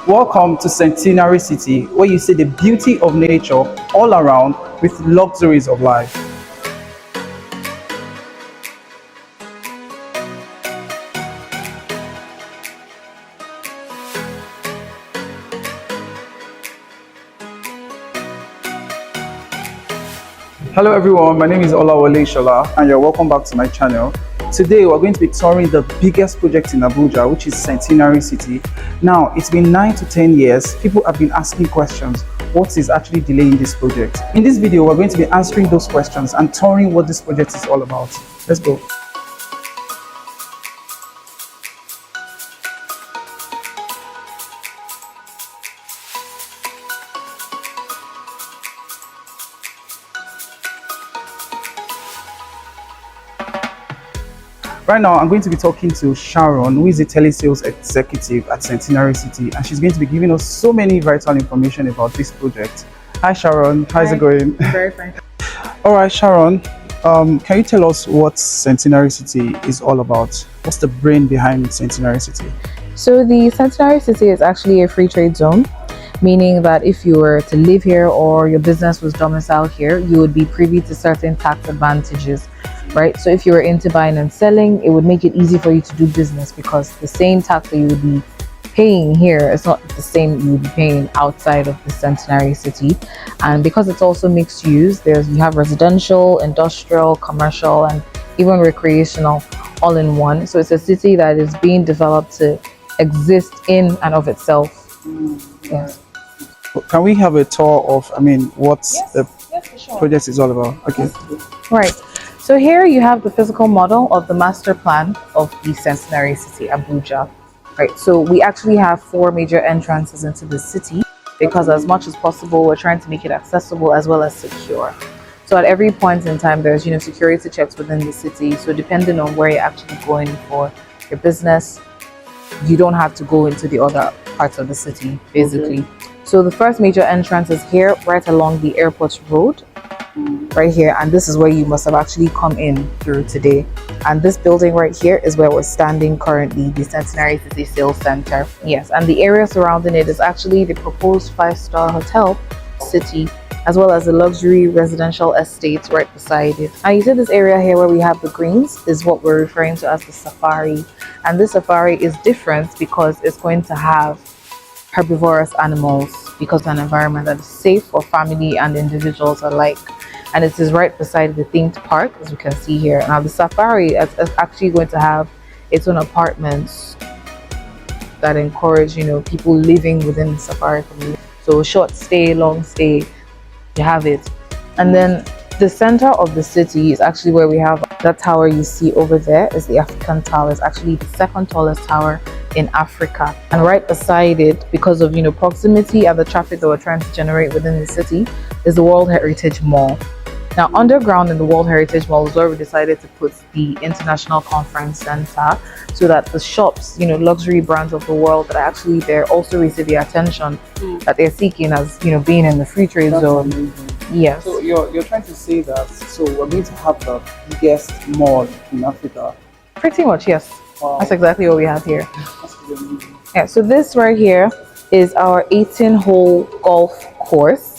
Welcome to Centenary City, where you see the beauty of nature all around with luxuries of life. Hello everyone, my name is Olawale Shola and you're welcome back to my channel. Today we're going to be touring the biggest project in Abuja, which is Centenary City. Now, it's been 9 to 10 years. People have been asking questions. What is actually delaying this project? In this video, we're going to be answering those questions and touring what this project is all about. Let's go. Right now, I'm going to be talking to Sharon, who is a telesales executive at Centenary City, and she's going to be giving us so many vital information about this project. Hi, Sharon. How's it going? Very fine. All right, Sharon. Can you tell us what Centenary City is all about? What's the brain behind Centenary City? So the Centenary City is actually a free trade zone, meaning that if you were to live here or your business was domiciled here, you would be privy to certain tax advantages. Right, so if you were into buying and selling, it would make it easy for you to do business because the same tax that you would be paying here is not the same you would be paying outside of the Centenary City. And because it's also mixed use, you have residential, industrial, commercial, and even recreational all in one. So it's a city that is being developed to exist in and of itself. Yes. Can we have a tour of, what the for sure. project is all about? Okay. Right. So here you have the physical model of the master plan of the Centenary City, Abuja. Right, so we actually have 4 major entrances into the city because as much as possible, we're trying to make it accessible as well as secure. So at every point in time, there's, security checks within the city. So depending on where you're actually going for your business, you don't have to go into the other parts of the city, basically. Okay. So the first major entrance is here, right along the airport road. Right here, and this is where you must have actually come in through today. And this building right here is where we're standing currently, the Centenary City Sales Center. Yes, and the area surrounding it is actually the proposed 5-star hotel city, as well as the luxury residential estates right beside it. And you see this area here where we have the greens is what we're referring to as the safari. And this safari is different because it's going to have herbivorous animals because of an environment that is safe for family and individuals alike. And it is right beside the themed park, as we can see here. Now the safari is actually going to have its own apartments that encourage, people living within the safari community. So short stay, long stay, you have it. And then the center of the city is actually where we have that tower you see over there is the African Tower. It's actually the 2nd tallest tower in Africa. And right beside it, because of proximity and the traffic that we're trying to generate within the city, is the World Heritage Mall. Now, underground in the World Heritage Mall is where we decided to put the International Conference Center so that the shops, luxury brands of the world that are actually there also receive the attention that they're seeking as, being in the free trade zone. Amazing. Yes. So you're trying to say that, so we're going to have the biggest mall in Africa? Pretty much, yes. Wow. That's exactly what we have here. That's really amazing. Yeah, so this right here is our 18-hole golf course.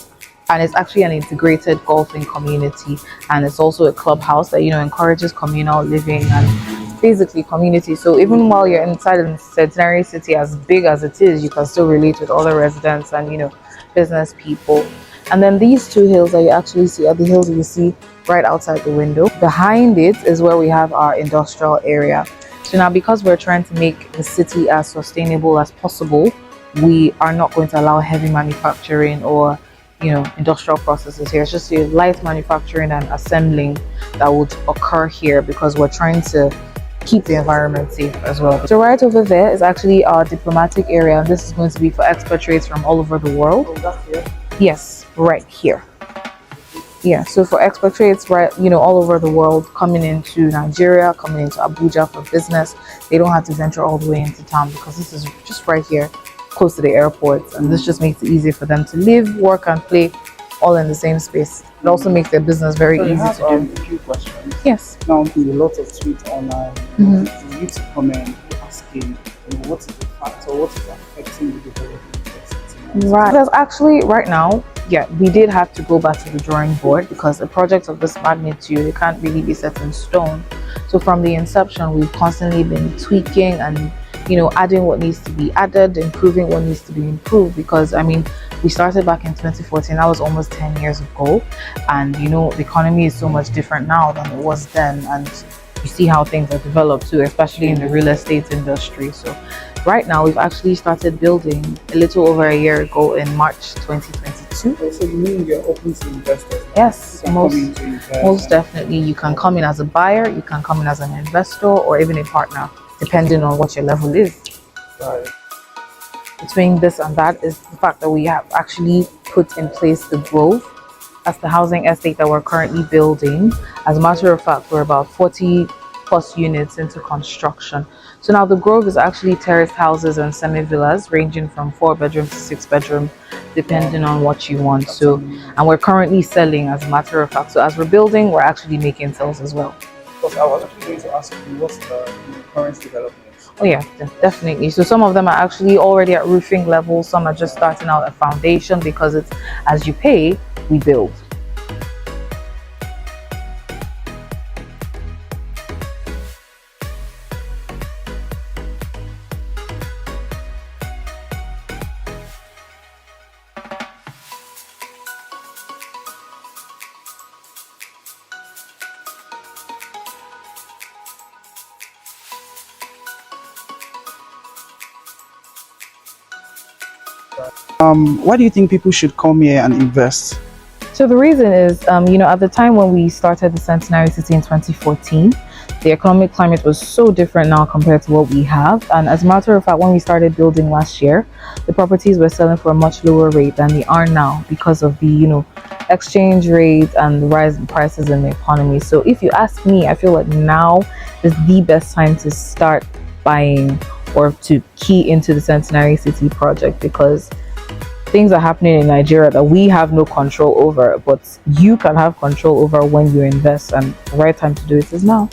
And it's actually an integrated golfing community, and it's also a clubhouse that encourages communal living and basically community. So even while you're inside the Centenary City, as big as it is, you can still relate with other residents and business people. And then these 2 hills that you actually see are the hills you see right outside the window. Behind it is where we have our industrial area. So now, because we're trying to make the city as sustainable as possible, we are not going to allow heavy manufacturing or industrial processes here. It's just the light manufacturing and assembling that would occur here because we're trying to keep the environment safe as well. So right over there is actually our diplomatic area, and this is going to be for expatriates from all over the world. Oh, that's here? Yes, right here. Yeah, so for expatriates, right, all over the world coming into Nigeria, coming into Abuja for business, they don't have to venture all the way into town because this is just right here, close to the airport, and this just makes it easy for them to live, work, and play all in the same space. It also makes their business very easy to do. A few questions. Yes. Now, a lot of tweets online. For you to comment, asking, what is the factor, what is affecting the development? Right. Because actually, right now, yeah, we did have to go back to the drawing board because a project of this magnitude, it can't really be set in stone. So from the inception, we've constantly been tweaking and adding what needs to be added, improving what needs to be improved. Because I mean, we started back in 2014. That was almost 10 years ago, and the economy is so much different now than it was then, and you see how things are developed too, especially in the real estate industry. So right now, we've actually started building a little over a year ago in March 2022. Oh, so you mean you're open to investors? Yes, You can come in to invest most and- definitely. You can come in as a buyer, you can come in as an investor, or even a partner, depending on what your level is. Right. Between this and that is the fact that we have actually put in place the growth as the housing estate that we're currently building. As a matter of fact, we're about 40 plus units into construction. So now the Grove is actually terraced houses and semi-villas ranging from 4 bedroom to 6 bedroom, depending on what you want. So, and we're currently selling as a matter of fact. So as we're building, we're actually making sales as well. Because I was actually going to ask you what's the current development. Oh yeah, definitely. So some of them are actually already at roofing level. Some are just starting out at foundation because it's as you pay, we build. Why do you think people should come here and invest? So the reason is, at the time when we started the Centenary City in 2014, the economic climate was so different now compared to what we have. And as a matter of fact, when we started building last year, the properties were selling for a much lower rate than they are now because of the, exchange rate and the rise in prices in the economy. So if you ask me, I feel like now is the best time to start buying or to key into the Centenary City project because things are happening in Nigeria that we have no control over, but you can have control over when you invest, and the right time to do it is now.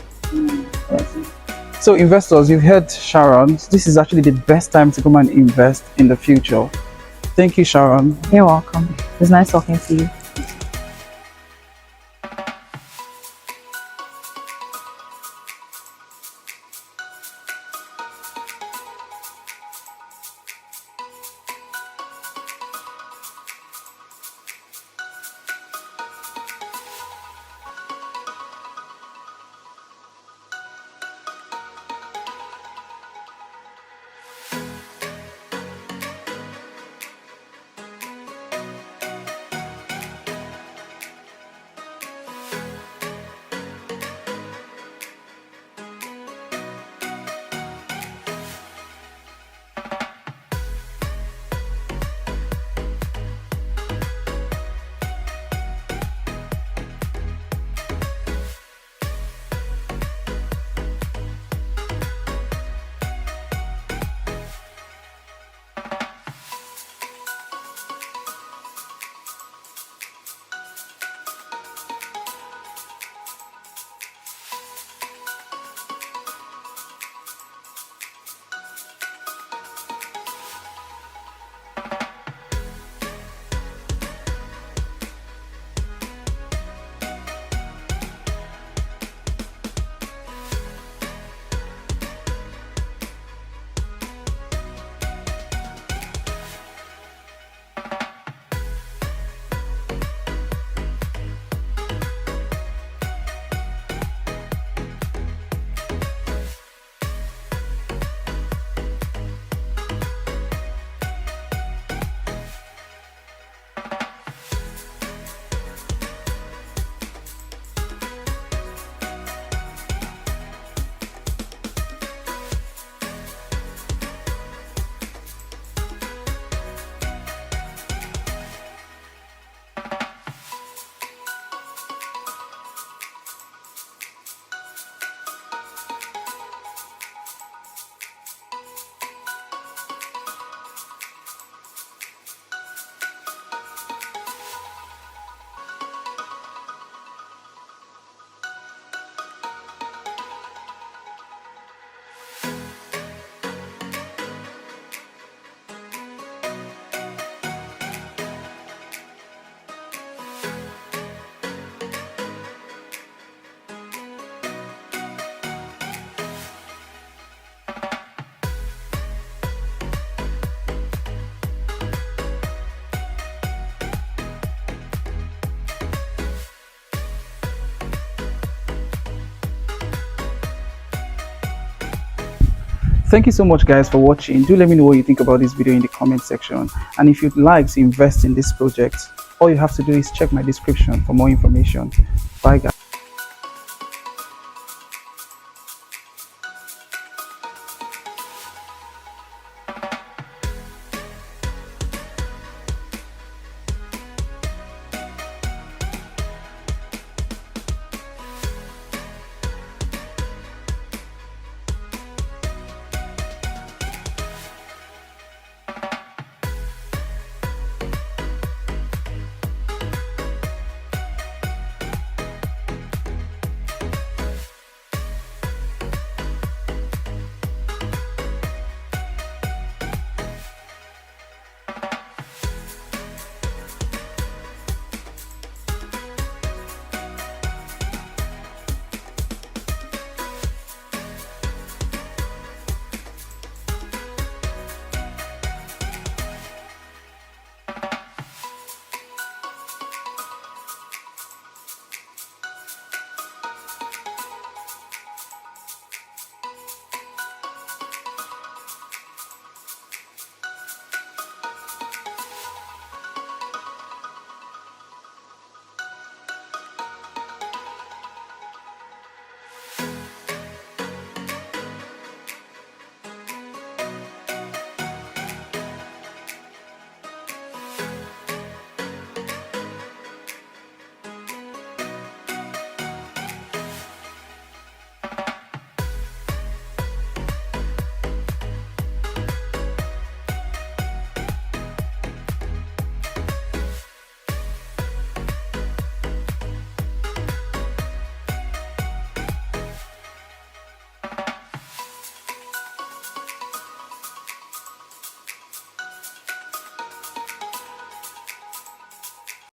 So investors, you've heard Sharon. This is actually the best time to come and invest in the future. Thank you, Sharon. You're welcome. It's nice talking to you. Thank you so much, guys, for watching. Do let me know what you think about this video in the comment section. And if you'd like to invest in this project, all you have to do is check my description for more information. Bye, guys.